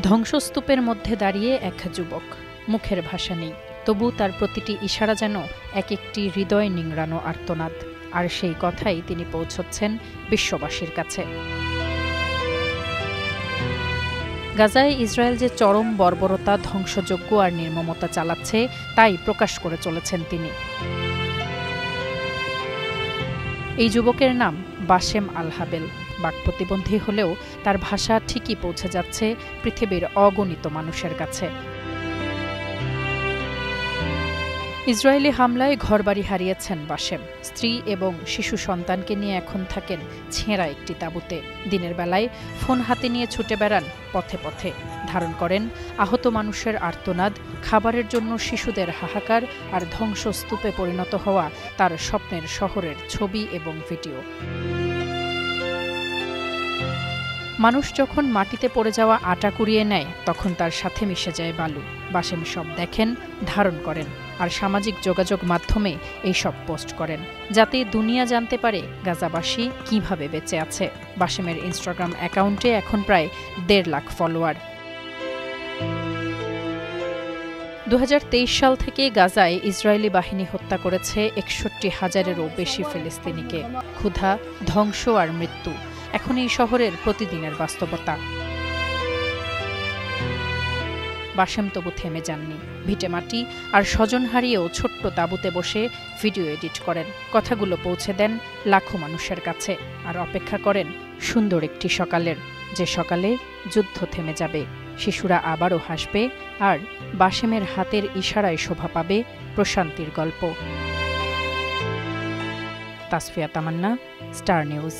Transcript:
ধ্বংসস্তূপের মধ্যে দাঁড়িয়ে এক যুবক, মুখের ভাষা নেই, তবু তার প্রতিটি ইশারা যেন এক একটি হৃদয় নিংড়ানো আর্তনাদ। আর সেই কথাই তিনি পৌঁছচ্ছেন বিশ্ববাসীর কাছে। গাজায় ইসরায়েল যে চরম বর্বরতা, ধ্বংসযজ্ঞ আর নির্মমতা চালাচ্ছে তাই প্রকাশ করে চলেছেন তিনি। এই যুবকের নাম বাশেম আল হাবেল। বাকপ্রতিবন্ধী হলেও তার ভাষা ঠিকই পৌঁছে যাচ্ছে পৃথিবীর অগণিত মানুষের কাছে। ইসরায়েলি হামলায় ঘরবাড়ি হারিয়েছেন বাশেম। স্ত্রী এবং শিশু সন্তানকে নিয়ে এখন থাকেন ছেঁড়া একটি তাঁবুতে। দিনের বেলায় ফোন হাতে নিয়ে ছুটে বেড়ান পথে পথে। ধারণ করেন আহত মানুষের আর্তনাদ, খাবারের জন্য শিশুদের হাহাকার আর ধ্বংসস্তূপে পরিণত হওয়া তার স্বপ্নের শহরের ছবি এবং ভিডিও। মানুষ যখন মাটিতে পড়ে যাওয়া আটা কুড়িয়ে নেয়, তখন তার সাথে মিশে যায় বালু। বাশেম সব দেখেন, ধারণ করেন আর সামাজিক যোগাযোগ মাধ্যমে এই সব পোস্ট করেন, যাতে দুনিয়া জানতে পারে গাজাবাসী কিভাবে বেঁচে আছে। বাশেমের ইনস্টাগ্রাম অ্যাকাউন্টে এখন প্রায় 1.5 লাখ ফলোয়ার। 2023 সাল থেকে গাজায় ইসরায়েলি বাহিনী হত্যা করেছে 61,000-এরও বেশি ফিলিস্তিনিকে। ক্ষুধা, ধ্বংস আর মৃত্যু এখন এই শহরের প্রতিদিনের বাস্তবতা। বাশেম তবু থেমে যাননি। ভিটেমাটি আর স্বজন হারিয়েও ছোট্ট তাঁবুতে বসে ভিডিও এডিট করেন, কথাগুলো পৌঁছে দেন লাখো মানুষের কাছে আর অপেক্ষা করেন সুন্দর একটি সকালের, যে সকালে যুদ্ধ থেমে যাবে, শিশুরা আবারও হাসবে আর বাশেমের হাতের ইশারায় শোভা পাবে প্রশান্তির গল্প। তাসফিয়া তামান্না, স্টার নিউজ।